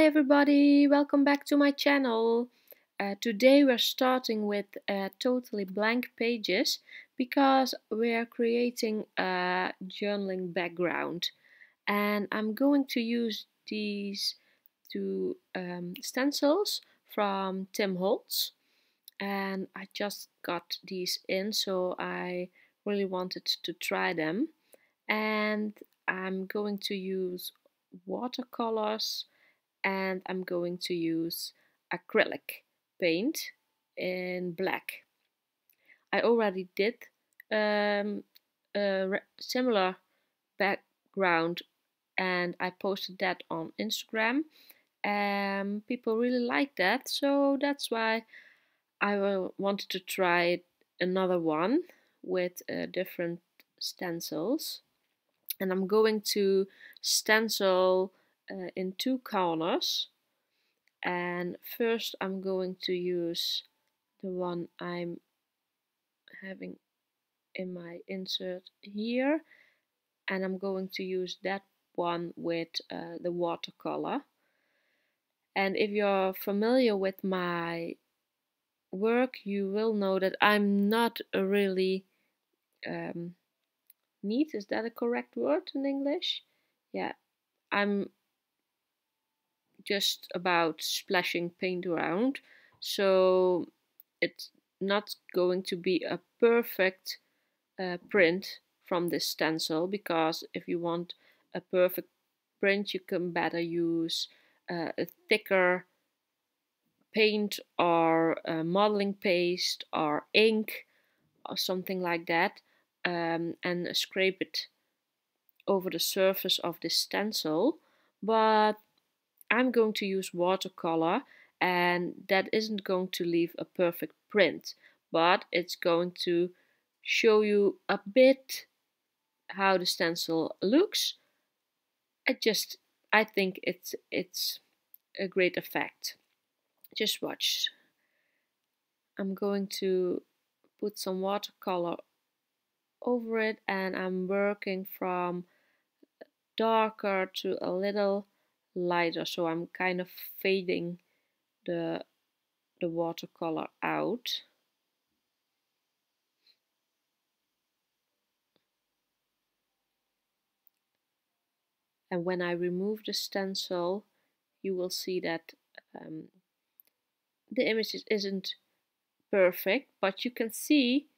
Hi everybody, welcome back to my channel. Today we're starting with totally blank pages because we're creating a journaling background, and I'm going to use these two stencils from Tim Holtz, and I just got these in, so I really wanted to try them. And I'm going to use watercolors, and I'm going to use acrylic paint in black. I already did um, a similar background, and I posted that on Instagram. People really like that, so that's why wanted to try another one with different stencils. And I'm going to stencil in two corners. And first I'm going to use the one I'm having in my insert here, and I'm going to use that one with the watercolor. And if you're familiar with my work, you will know that I'm not a really neat, is that a correct word in English? Yeah, I'm just about splashing paint around, so it's not going to be a perfect print from this stencil, because if you want a perfect print you can better use a thicker paint or modeling paste or ink or something like that, and scrape it over the surface of this stencil. But I'm going to use watercolor, and that isn't going to leave a perfect print, but it's going to show you a bit how the stencil looks. I think it's a great effect. Just watch. I'm going to put some watercolor over it, and I'm working from darker to a little lighter, so I'm kind of fading the watercolor out. And when I remove the stencil, you will see that the image isn't perfect, but you can see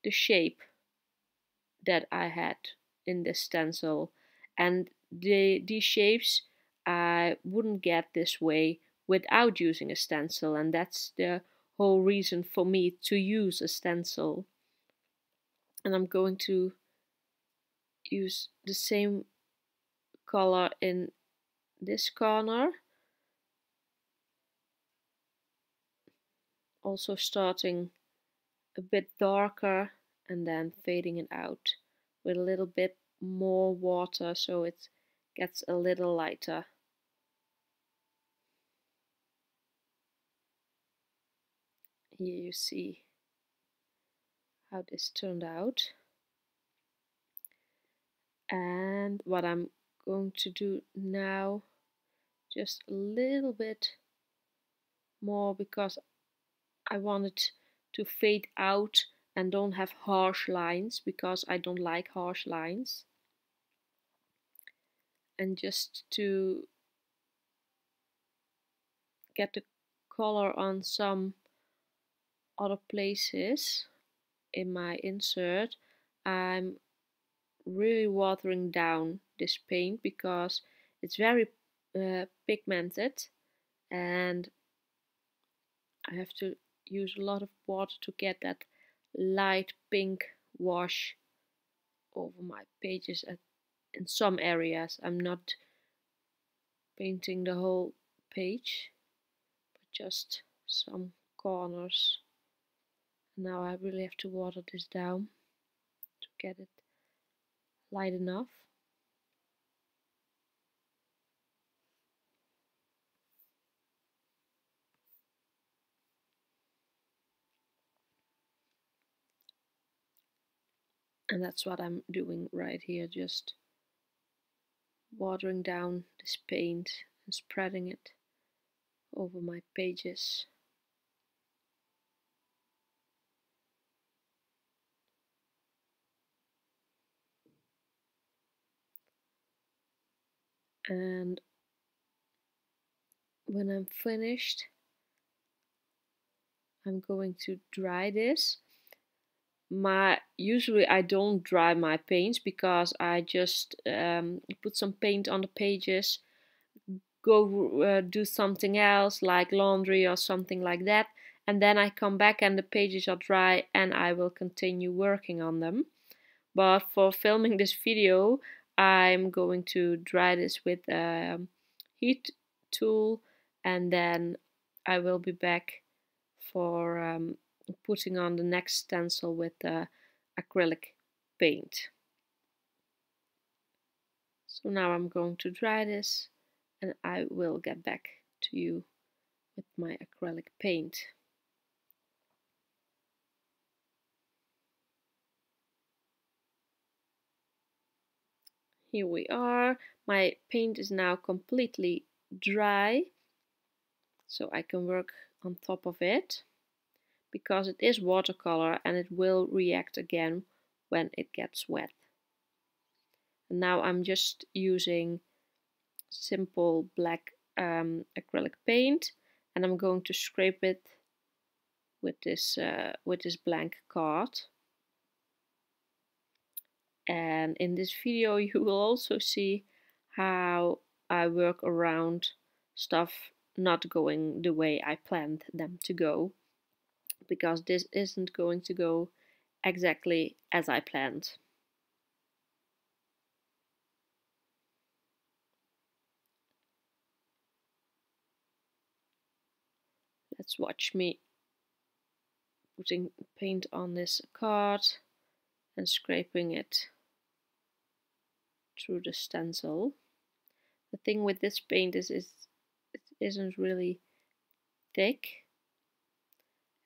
the shape that I had in this stencil. And these shapes I wouldn't get this way without using a stencil, and that's the whole reason for me to use a stencil. And I'm going to use the same color in this corner, also starting a bit darker and then fading it out with a little bit more water so it gets a little lighter. Here you see how this turned out. And what I'm going to do now, just a little bit more, because I want it to fade out and don't have harsh lines, because I don't like harsh lines. And just to get the color on some other places in my insert, I'm really watering down this paint because it's very pigmented, and I have to use a lot of water to get that light pink wash over my pages in some areas. I'm not painting the whole page, but just some corners. Now I really have to water this down to get it light enough. And that's what I'm doing right here, just watering down this paint and spreading it over my pages. And when I'm finished, I'm going to dry this. Usually I don't dry my paints because I just put some paint on the pages, go do something else like laundry or something like that, and then I come back and the pages are dry and I will continue working on them. But for filming this video, I'm going to dry this with a heat tool, and then I will be back for putting on the next stencil with acrylic paint. So now I'm going to dry this and I will get back to you with my acrylic paint. Here we are. My paint is now completely dry, so I can work on top of it, because it is watercolor and it will react again when it gets wet. And now I'm just using simple black acrylic paint, and I'm going to scrape it with this blank card. And in this video you will also see how I work around stuff not going the way I planned them to go, because this isn't going to go exactly as I planned. Let's watch me putting paint on this card and scraping it through the stencil. The thing with this paint is it isn't really thick,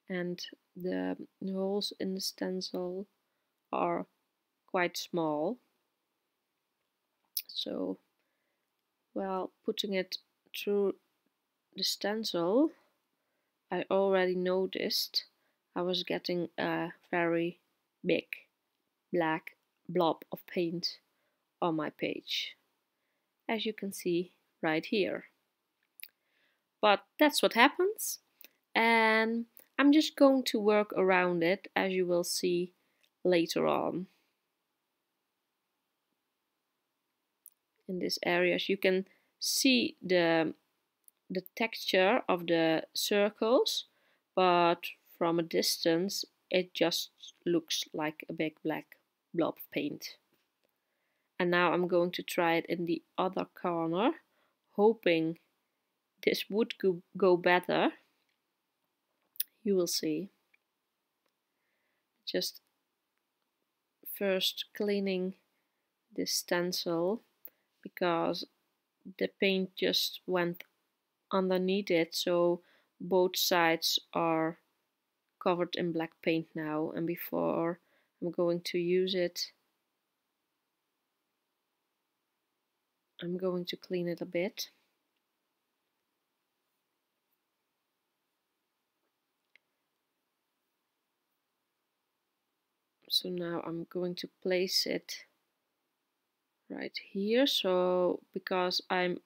and the holes in the stencil are quite small. So while putting it through the stencil, I already noticed I was getting a very big black blob of paint on my page, as you can see right here. But that's what happens, and I'm just going to work around it, as you will see later on. In this area you can see the texture of the circles, but from a distance it just looks like a big black blob of paint. And now I'm going to try it in the other corner, hoping this would go better. You will see. Just first cleaning this stencil, because the paint just went underneath it, so both sides are covered in black paint now, and before I'm going to use it, I'm going to clean it a bit. So now I'm going to place it right here, so because I'm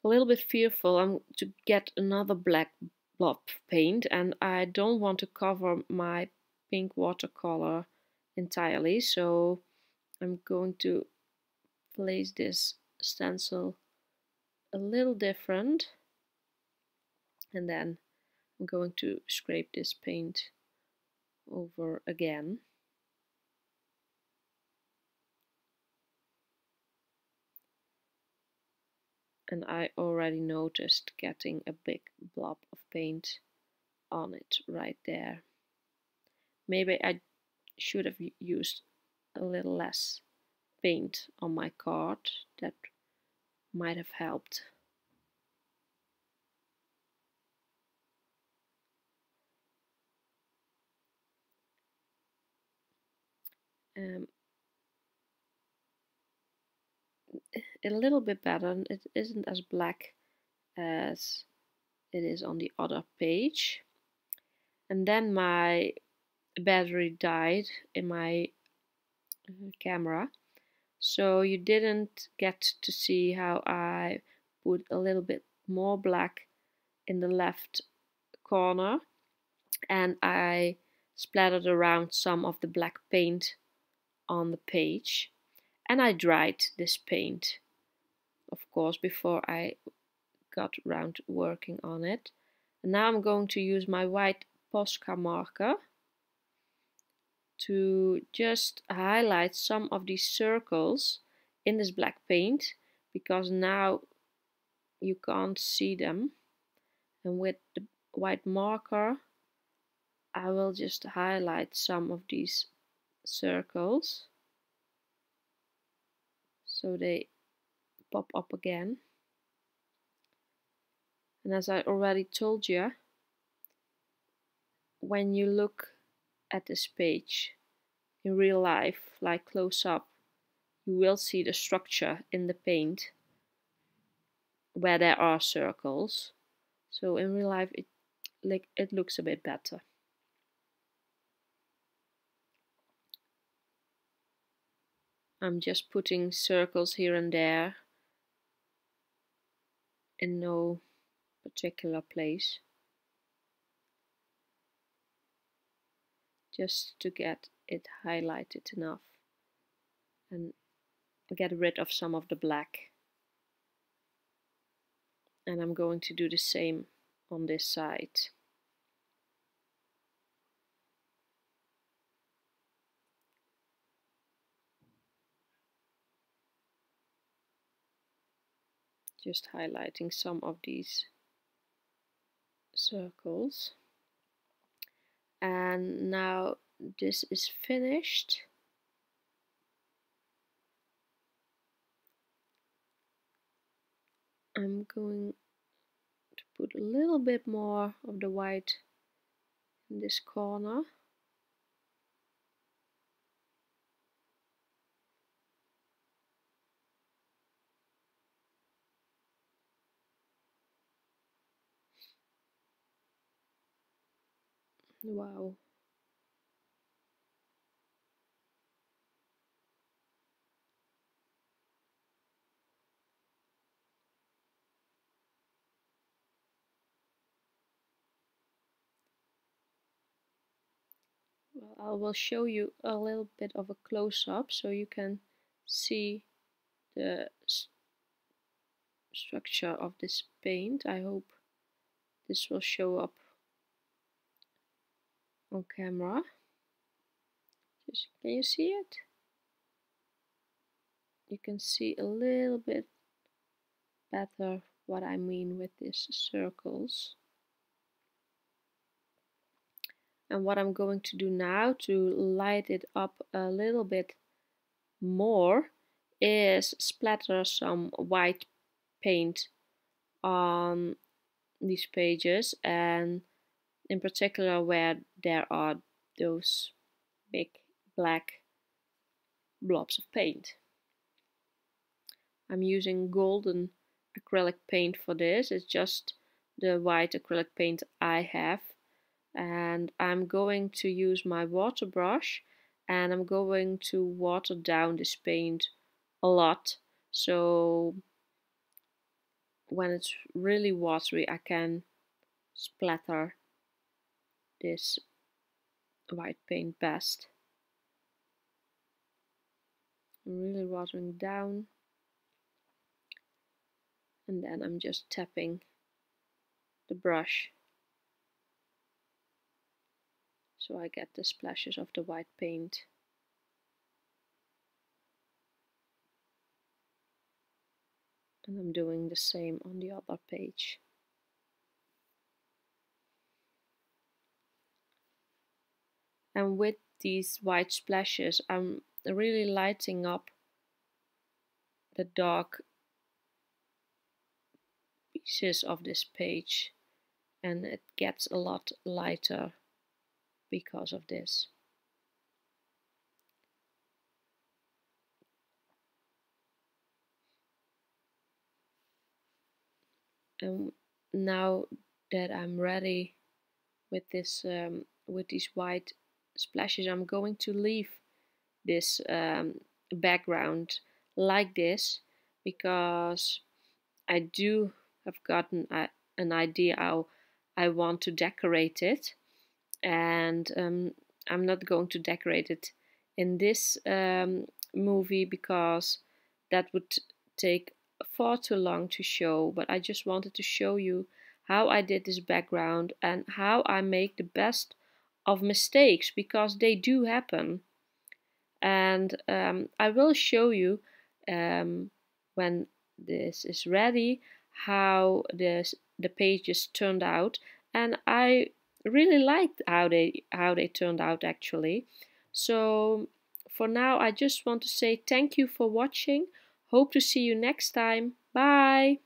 a little bit fearful I'm to get another black blob paint, and I don't want to cover my pink watercolor entirely, so I'm going to place this stencil a little different, and then I'm going to scrape this paint over again. And I already noticed getting a big blob of paint on it right there. Maybe I should have used a little less paint on my card. That might have helped. Um, a little bit better. It isn't as black as it is on the other page. And then my battery died in my camera, so you didn't get to see how I put a little bit more black in the left corner, and I splattered around some of the black paint on the page, and I dried this paint, of course, before I got around to working on it. And now I'm going to use my white Posca marker to just highlight some of these circles in this black paint, because now you can't see them. And with the white marker I will just highlight some of these circles so they pop up again. And as I already told you, when you look at this page in real life, like close up, you will see the structure in the paint where there are circles. So in real life it looks a bit better. I'm just putting circles here and there in no particular place, just to get it highlighted enough and get rid of some of the black. And I'm going to do the same on this side. Just highlighting some of these circles. And now this is finished. I'm going to put a little bit more of the white in this corner. Wow. Well, I will show you a little bit of a close-up so you can see the structure of this paint. I hope this will show up on camera. Just, can you see it? You can see a little bit better what I mean with these circles. And what I'm going to do now to light it up a little bit more is splatter some white paint on these pages, and in particular where there are those big black blobs of paint. I'm using golden acrylic paint for this. It's just the white acrylic paint I have, and I'm going to use my water brush, and I'm going to water down this paint a lot, so when it's really watery I can splatter this white paint best. I'm really watering down, and then I'm just tapping the brush so I get the splashes of the white paint. And I'm doing the same on the other page. And with these white splashes I'm really lighting up the dark pieces of this page, and it gets a lot lighter because of this. now that I'm ready with this with these white splashes, I'm going to leave this background like this, because I do have gotten an idea how I want to decorate it, and I'm not going to decorate it in this movie because that would take far too long to show. But I just wanted to show you how I did this background and how I make the best of mistakes, because they do happen. And I will show you when this is ready how the pages turned out, and I really liked how they turned out actually. So for now I just want to say thank you for watching. Hope to see you next time. Bye.